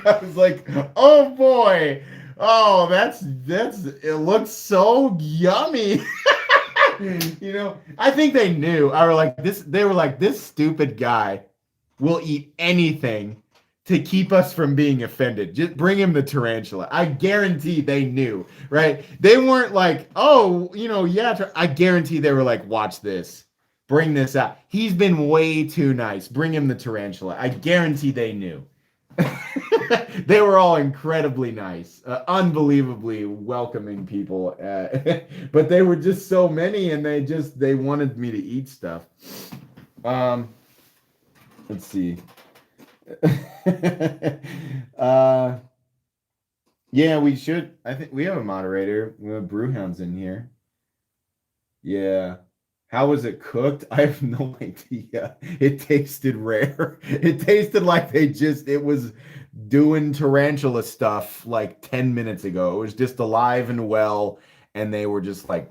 S1: I was like, oh boy. Oh, it looks so yummy. I think they knew. They were like, this stupid guy will eat anything to keep us from being offended. Just bring him the tarantula. I guarantee they knew, right? They weren't like, oh, yeah. I guarantee they were like, watch this. Bring this out. He's been way too nice. Bring him the tarantula. I guarantee they knew. They were all incredibly nice, unbelievably welcoming people. But they were just so many, and they wanted me to eat stuff. Let's see. Yeah, we should. I think we have a moderator. We have Brewhounds in here. Yeah. How was it cooked? I have no idea. It tasted rare. It tasted like it was doing tarantula stuff like 10 minutes ago. It was just alive and well, and they were just like,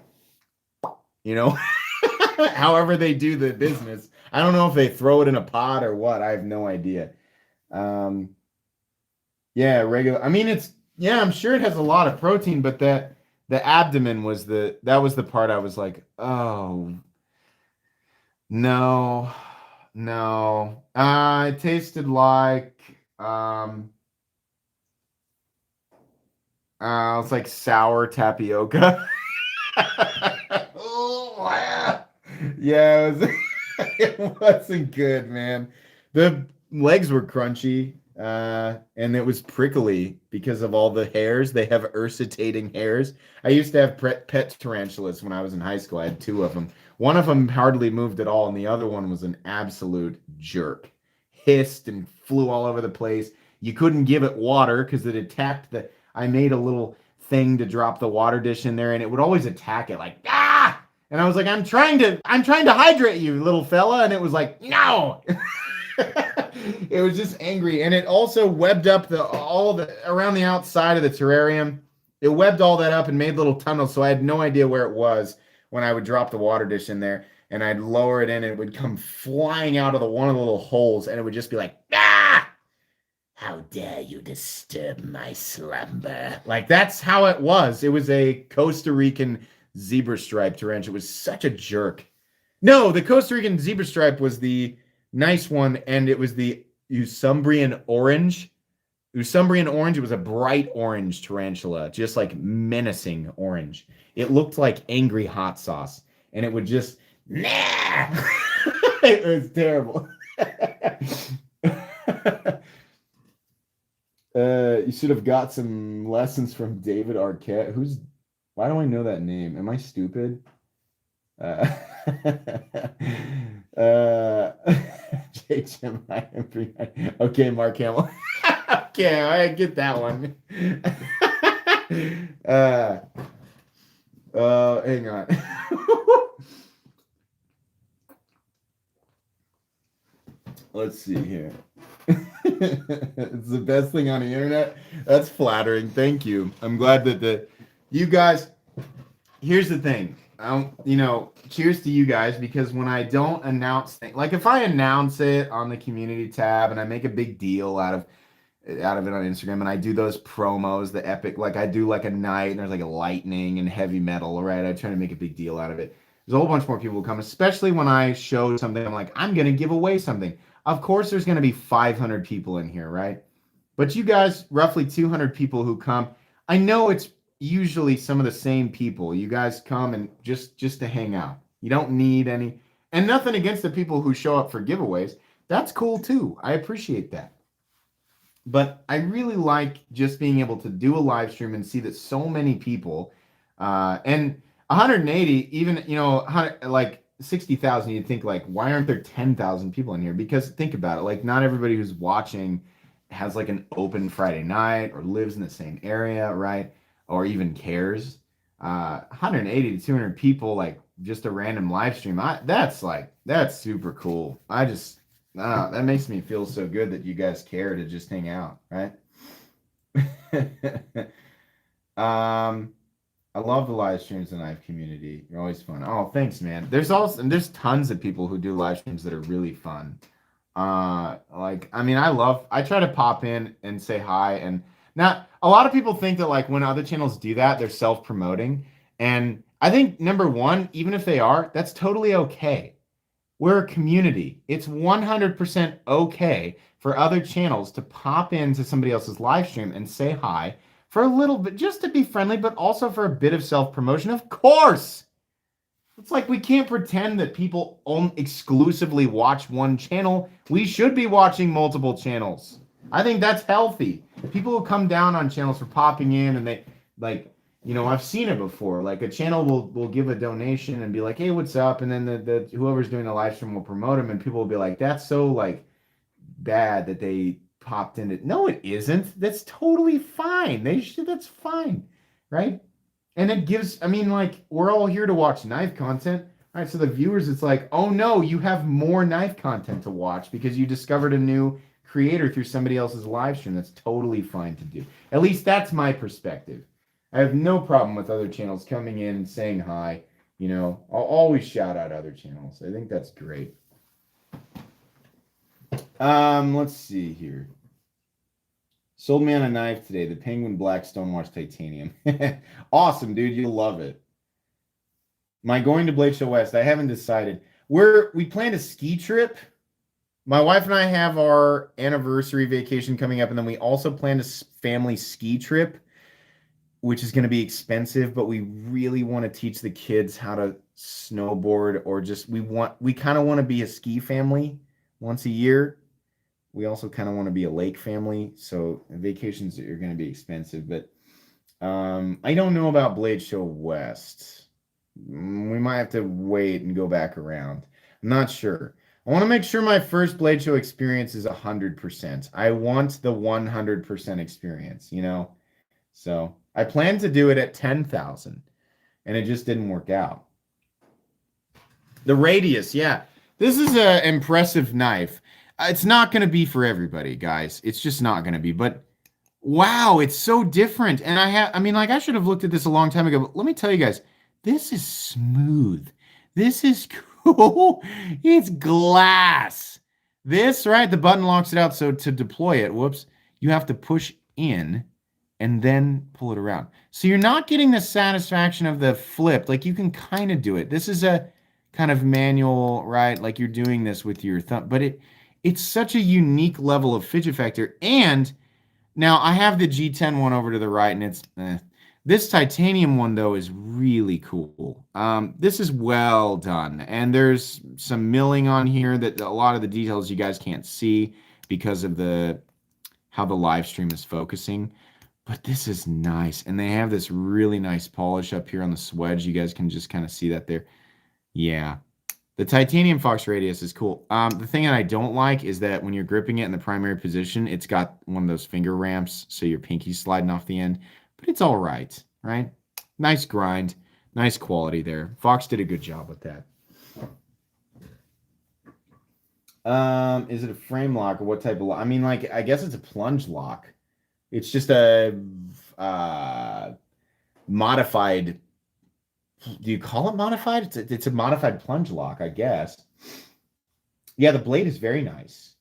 S1: however they do the business. I don't know if they throw it in a pot or what. I have no idea. Yeah, regular. I mean, I'm sure it has a lot of protein, but the abdomen was that was the part I was like, oh, no, no. It tasted like, it's like sour tapioca. Oh, wow. Yeah, it wasn't good, man. The legs were crunchy, and it was prickly because of all the hairs. They have ursitating hairs. I used to have pet tarantulas when I was in high school. I had two of them. One of them hardly moved at all, and the other one was an absolute jerk. Hissed and flew all over the place. You couldn't give it water because it attacked I made a little thing to drop the water dish in there, and it would always attack it like, ah! And I was like, I'm trying to hydrate you, little fella. And it was like, no. It was just angry. And it also webbed up around the outside of the terrarium. It webbed all that up and made little tunnels. So I had no idea where it was when I would drop the water dish in there, and I'd lower it in, and it would come flying out of one of the little holes, and it would just be like, ah! How dare you disturb my slumber? Like, that's how it was. It was a Costa Rican zebra stripe tarantula. It was such a jerk. No, the Costa Rican zebra stripe was the nice one, and it was the Usumbrian orange. Usumbrian orange, it was a bright orange tarantula, just like menacing orange. It looked like angry hot sauce, and it would just, nah! It was terrible. You should have got some lessons from David Arquette. Why do I know that name? Am I stupid? Okay, Mark Hamill. Okay, I get that one. Hang on. Let's see here. It's the best thing on the internet. That's flattering. Thank you. I'm glad that you guys. Here's the thing. Cheers to you guys, because when I don't announce things, like if I announce it on the community tab and I make a big deal out of it on Instagram, and I do those promos, the epic, like I do like a night and there's like a lightning and heavy metal, right? I try to make a big deal out of it. There's a whole bunch more people who come, especially when I show something. I'm like, I'm gonna give away something. Of course, there's gonna be 500 people in here, right? But you guys, roughly 200 people who come. I know it's usually some of the same people. You guys come and just to hang out. You don't need any. And nothing against the people who show up for giveaways. That's cool too. I appreciate that. But I really like just being able to do a live stream and see that so many people, and 180, even, like 60,000, you'd think like, why aren't there 10,000 people in here? Because think about it, like not everybody who's watching has like an open Friday night or lives in the same area, right? Or even cares. 180 to 200 people, like just a random live stream. That's super cool. That makes me feel so good that you guys care to just hang out, right? I love the live streams in the knife community. You're always fun. Oh, thanks, man. There's tons of people who do live streams that are really fun. I try to pop in and say hi, and now a lot of people think that like when other channels do that, they're self-promoting. And I think number one, even if they are, that's totally okay. We're a community. It's 100% okay for other channels to pop into somebody else's live stream and say hi for a little bit, just to be friendly, but also for a bit of self-promotion. Of course. It's like we can't pretend that people exclusively watch one channel. We should be watching multiple channels. I think that's healthy. People who come down on channels for popping in and they like, I've seen it before. Like a channel will give a donation and be like, "Hey, what's up?" And then the whoever's doing the live stream will promote them, and people will be like, "That's so like bad that they popped in it." No, it isn't. That's totally fine. That's fine, right? And it gives. I mean, like we're all here to watch knife content. All right, so the viewers, it's like, oh no, you have more knife content to watch because you discovered a new creator through somebody else's live stream. That's totally fine to do. At least that's my perspective. I have no problem with other channels coming in and saying hi. I'll always shout out other channels. I think that's great. Let's see here. Sold me on a knife today, the Penguin Black Stonewash Titanium. Awesome, dude. You'll love it. Am I going to Blade Show West? I haven't decided. We planned a ski trip. My wife and I have our anniversary vacation coming up, and then we also planned a family ski trip, which is going to be expensive, but we really want to teach the kids how to snowboard, or just we kind of want to be a ski family once a year. We also kind of want to be a lake family, so vacations are going to be expensive, but I don't know about Blade Show West. We might have to wait and go back around. I'm not sure. I want to make sure my first Blade Show experience is 100%. I want the 100% experience, So I planned to do it at 10,000, and it just didn't work out. The radius, yeah. This is an impressive knife. It's not going to be for everybody, guys. It's just not going to be. But wow, it's so different. And I should have looked at this a long time ago. But let me tell you guys, this is smooth. This is cool. It's glass. This, right? The button locks it out. So to deploy it, whoops, you have to push in and then pull it around. So you're not getting the satisfaction of the flip. Like you can kind of do it. This is a kind of manual, right? Like you're doing this with your thumb, but it's such a unique level of fidget factor. And now I have the G10 one over to the right, and it's this titanium one though is really cool. This is well done, and there's some milling on here that a lot of the details you guys can't see because of how the live stream is focusing. But this is nice, and they have this really nice polish up here on the swedge. You guys can just kind of see that there. Yeah. The titanium Fox radius is cool. The thing that I don't like is that when you're gripping it in the primary position, it's got one of those finger ramps, so your pinky's sliding off the end. But it's all right, right? Nice grind, nice quality there. Fox did a good job with that. Is it a frame lock or what type of lock? I mean, like, I guess it's a plunge lock. It's just a modified. Do you call it modified? It's a modified plunge lock, I guess. Yeah, the blade is very nice.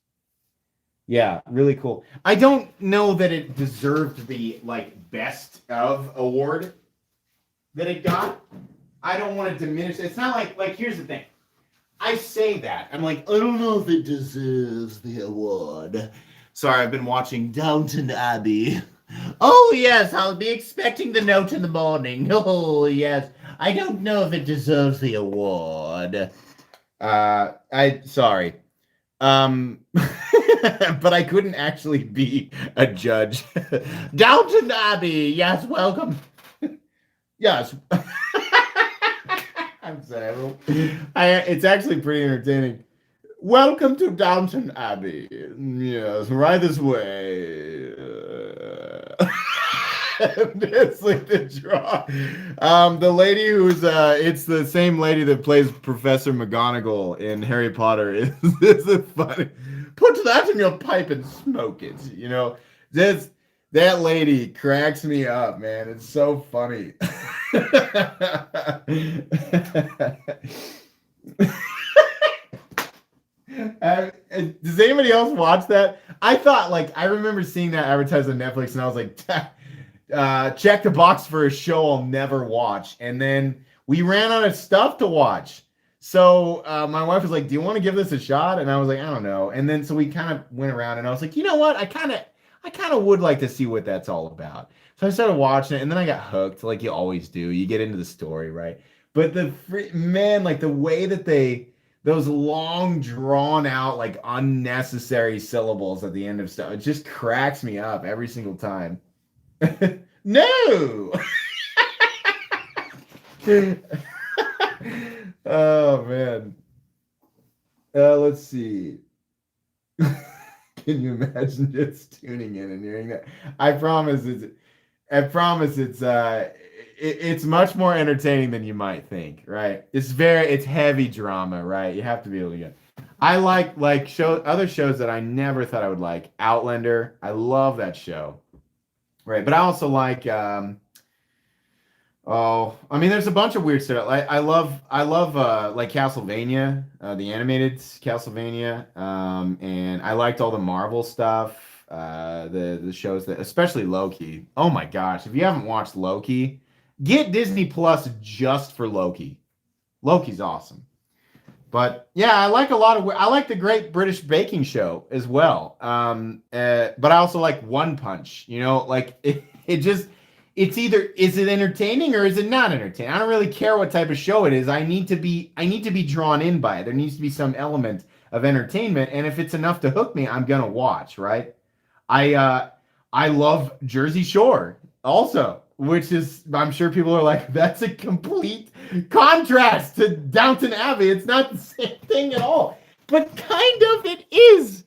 S1: Yeah, really cool. I don't know that it deserved the best of award that it got. I don't want to diminish it. It's not like here's the thing. I say that. I'm like, I don't know if it deserves the award. Sorry, I've been watching Downton Abbey. Oh, yes, I'll be expecting the note in the morning. Oh, yes. I don't know if it deserves the award. Sorry. But I couldn't actually be a judge. Downton Abbey, yes, welcome. Yes. I'm sorry. It's actually pretty entertaining. Welcome to Downton Abbey. Yes, right this way. It's like the draw. The lady who's it's the same lady that plays Professor McGonagall in Harry Potter. Is it funny? Put that in your pipe and smoke it. You know, this that lady cracks me up, man. It's so funny. Does anybody else watch that? I thought, like, I remember seeing that advertised on Netflix, and I was like, check the box for a show I'll never watch. And then we ran out of stuff to watch. So my wife was like, do you want to give this a shot? And I was like, I don't know. And then so we kind of went around, and I was like, you know what? I kind of would like to see what that's all about. So I started watching it, and then I got hooked, like you always do. You get into the story, right? But man, like the way that those long, drawn out, like unnecessary syllables at the end of stuff, it just cracks me up every single time. No. Oh man. Let's see. Can you imagine just tuning in and hearing that? I promise it's much more entertaining than you might think, right? It's heavy drama, right? You have to be able to get. I like other shows that I never thought I would like. Outlander. I love that show. Right, but I also like I mean there's a bunch of weird stuff. I love like Castlevania, the animated Castlevania. And I liked all the Marvel stuff, the shows that especially Loki. Oh my gosh, if you haven't watched Loki, get Disney Plus just for Loki. Loki's awesome. But yeah, I like the Great British Baking Show as well. But I also like One Punch. You know, like it's either is it entertaining or is it not entertaining? I don't really care what type of show it is. I need to be drawn in by it. There needs to be some element of entertainment, and if it's enough to hook me, I'm gonna watch. Right? I love Jersey Shore also, which is I'm sure people are like, that's a complete contrast to Downton Abbey. It's not the same thing at all. But kind of it is.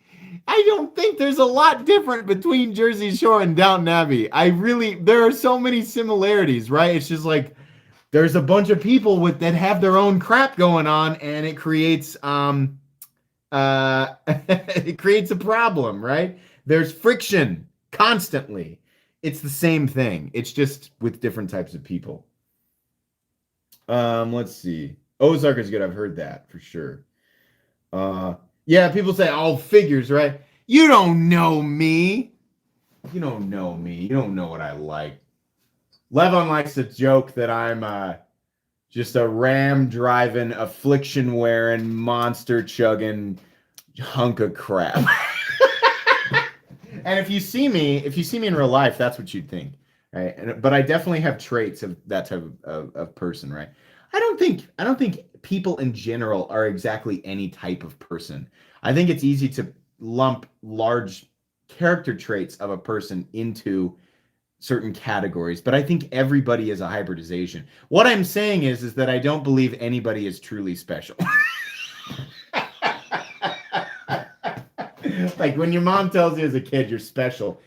S1: I don't think there's a lot different between Jersey Shore and Downton Abbey. There are so many similarities, right? It's just like there's a bunch of people that have their own crap going on, and it creates it creates a problem, right? There's friction constantly. It's the same thing. It's just with different types of people. Let's see. Ozark is good. I've heard that for sure. Yeah, people say, "Oh, figures, right?" You don't know me. You don't know me. You don't know what I like. Levon likes to joke that I'm just a ram driving, affliction wearing, monster chugging hunk of crap. And if you see me in real life, that's what you'd think, right? But I definitely have traits of that type of person, right? I don't think people in general are exactly any type of person. I think it's easy to lump large character traits of a person into certain categories, but I think everybody is a hybridization. What I'm saying is that I don't believe anybody is truly special. Like when your mom tells you as a kid you're special,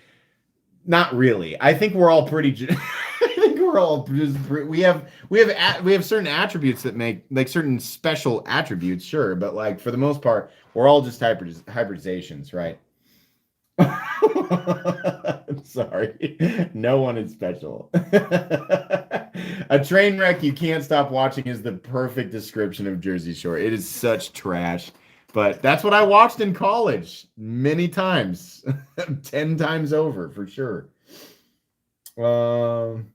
S1: not really. I think we're all pretty. I think we're all just. We have certain attributes that make like certain special attributes, sure, but like for the most part, we're all just hybridizations, right? Sorry, no one is special. A train wreck you can't stop watching is the perfect description of Jersey Shore. It is such trash. But that's what I watched in college many times, 10 times over for sure. Am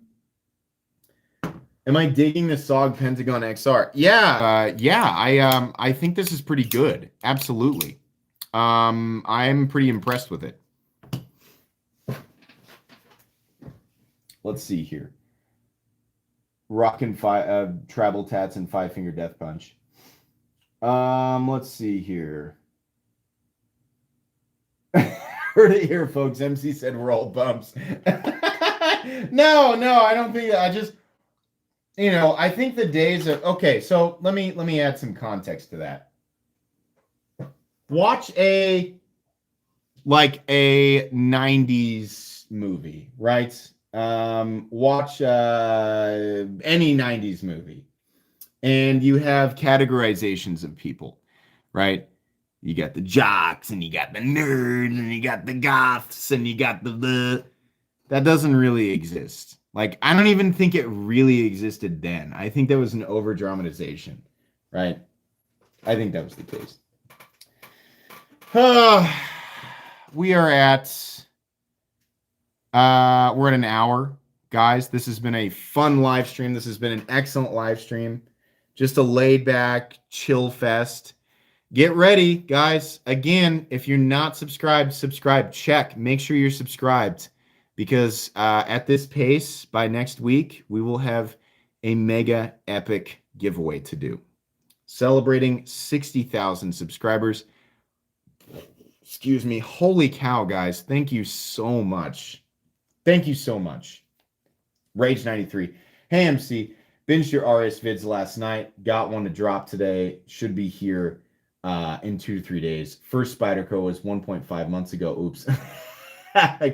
S1: I digging the SOG Pentagon XR? Yeah. I think this is pretty good. Absolutely. I'm pretty impressed with it. Let's see here. Rockin' Travel Tats and Five Finger Death Punch. Let's see here. Heard it here, folks. MC said we're all bumps. No, I don't think that. I just, I think the days of okay, so let me add some context to that. Watch a 90s movie, right? Watch any 90s movie. And you have categorizations of people, right? You got the jocks and you got the nerds and you got the goths and you got the that doesn't really exist. Like, I don't even think it really existed then. I think that was an over dramatization, right? I think that was the case. We are at we're at an hour, guys. This has been a fun live stream. This has been an excellent live stream. Just a laid back, chill fest. Get ready, guys. Again, if you're not subscribed, subscribe. Check. Make sure you're subscribed. Because at this pace, by next week, we will have a mega epic giveaway to do. Celebrating 60,000 subscribers. Excuse me. Holy cow, guys. Thank you so much. Thank you so much. Rage93. Hey, MC. Binged your RS vids last night. Got one to drop today. Should be here in 2 to 3 days. First Spyderco was 1.5 months ago. Oops.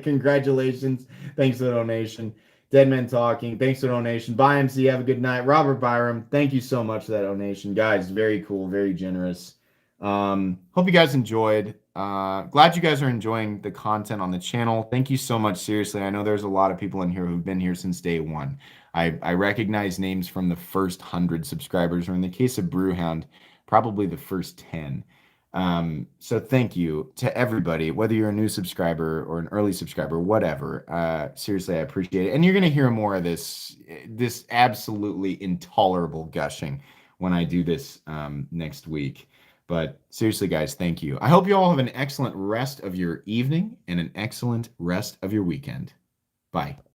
S1: Congratulations. Thanks for the donation. Dead Men Talking. Thanks for the donation. Bye, MC. Have a good night. Robert Byram. Thank you so much for that donation. Guys, very cool. Very generous. Hope you guys enjoyed. Glad you guys are enjoying the content on the channel. Thank you so much. Seriously, I know there's a lot of people in here who've been here since day one. I recognize names from the first 100 subscribers, or in the case of Brewhound, probably the first 10. So thank you to everybody, whether you're a new subscriber or an early subscriber, whatever. Seriously, I appreciate it. And you're going to hear more of this absolutely intolerable gushing when I do this next week. But seriously, guys, thank you. I hope you all have an excellent rest of your evening and an excellent rest of your weekend. Bye.